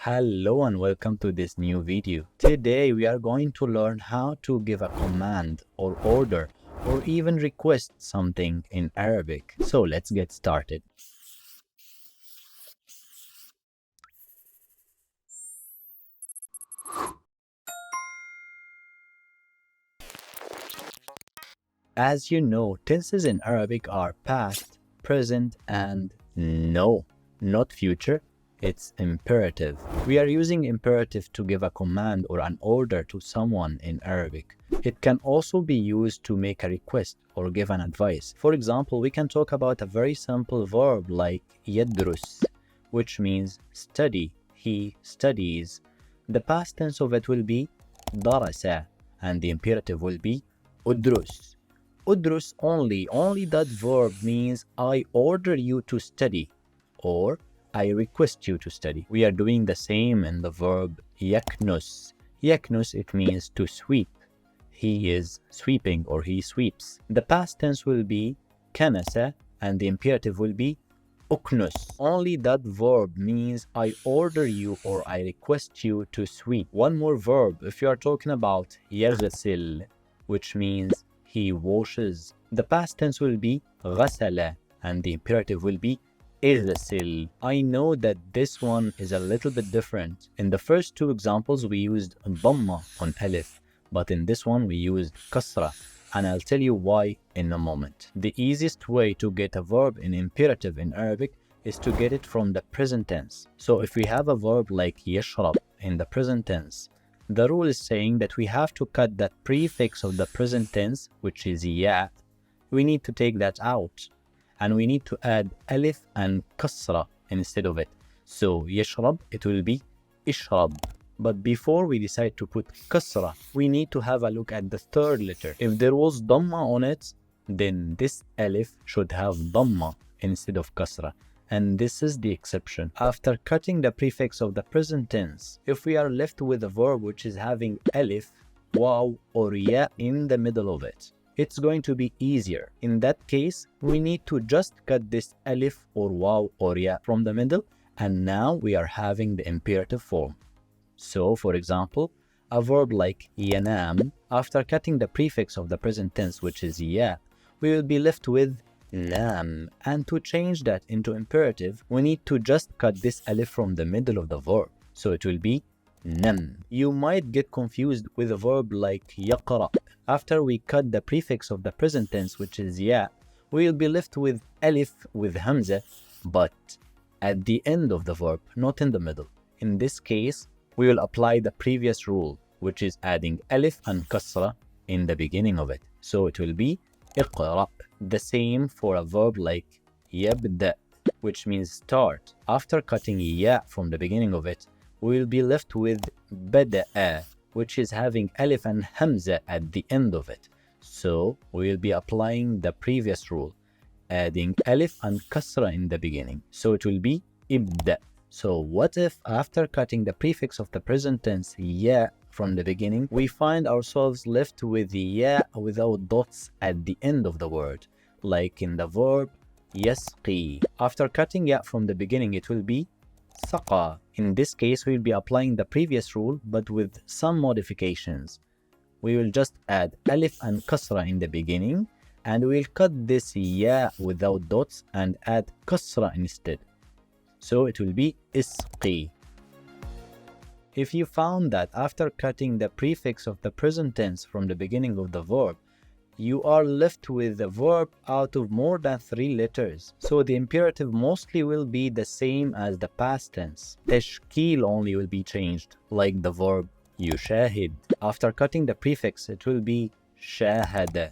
Hello and welcome to this new video. Today we are going to learn how to give a command or order or even request something in Arabic. So let's get started. As you know, tenses in Arabic are past, present, and no, not future. It's imperative. We are using imperative to give a command or an order to someone in Arabic. It can also be used to make a request or give an advice. For example, we can talk about a very simple verb like يدرس, which means study. He studies. The past tense of it will be درس, and the imperative will be أدرس. Udrus only that verb means I order you to study or I request you to study. We are doing the same in the verb yaknus. Yaknus, it means to sweep. He is sweeping or he sweeps. The past tense will be kanasa and the imperative will be uknus. Only that verb means I order you or I request you to sweep. One more verb, if you are talking about yaghsil, which means he washes. The past tense will be غسل and the imperative will be اغسل. I know that this one is a little bit different. In the first two examples we used dhamma on alif, but in this one we used kasra, and I'll tell you why in a moment. The easiest way to get a verb in imperative in Arabic is to get it from the present tense. So if we have a verb like يشرب in the present tense, the rule is saying that we have to cut that prefix of the present tense, which is ya. We need to take that out. And we need to add alif and kasra instead of it. So يشرب, it will be ishrab. But before we decide to put kasra, we need to have a look at the third letter. If there was dhamma on it, then this alif should have dhamma instead of kasra. And this is the exception. After cutting the prefix of the present tense, if we are left with a verb which is having alif, waw, or ya in the middle of it, it's going to be easier. In that case, we need to just cut this alif or waw or ya from the middle, and now we are having the imperative form. So, for example, a verb like yanam, after cutting the prefix of the present tense, which is ya, we will be left with nam, and to change that into imperative, we need to just cut this alif from the middle of the verb. So it will be nam. You might get confused with a verb like yaqra. After we cut the prefix of the present tense, which is ya, we will be left with alif with hamza, but at the end of the verb, not in the middle. In this case, we will apply the previous rule, which is adding alif and kasra in the beginning of it. So it will be اقرأ. The same for a verb like يبدأ, which means start. After cutting ya from the beginning of it, we will be left with بدأ, which is having alif and hamza at the end of it. So we will be applying the previous rule, adding alif and kasra in the beginning. So it will be ibda. So what if after cutting the prefix of the present tense ya from the beginning, we find ourselves left with the ya without dots at the end of the word, like in the verb yasqi. After cutting ya from the beginning, it will be saqa. In this case, we'll be applying the previous rule, but with some modifications. We will just add alif and kasra in the beginning, and we'll cut this ya without dots and add kasra instead. So it will be isqi. If you found that after cutting the prefix of the present tense from the beginning of the verb, you are left with a verb out of more than 3 letters, so the imperative mostly will be the same as the past tense. Tashkil only will be changed, like the verb yushahid. After cutting the prefix, it will be shahada.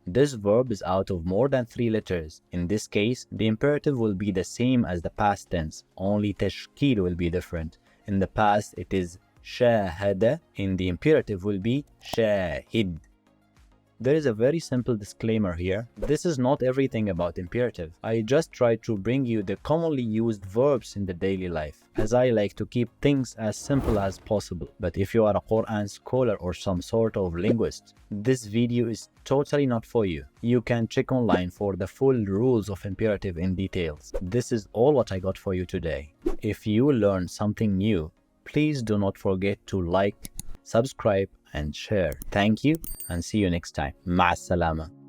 This verb is out of more than 3 letters. In this case, the imperative will be the same as the past tense, only tashkil will be different. In the past, it is shahada. In the imperative will be shahid. There is a very simple disclaimer here. This is not everything about imperative. I just try to bring you the commonly used verbs in the daily life, as I like to keep things as simple as possible. But if you are a Quran scholar or some sort of linguist, this video is totally not for you. You can check online for the full rules of imperative in details. This is all what I got for you today. If you learned something new, Please do not forget to like, subscribe, and share. Thank you, and see you next time. مع السلامة.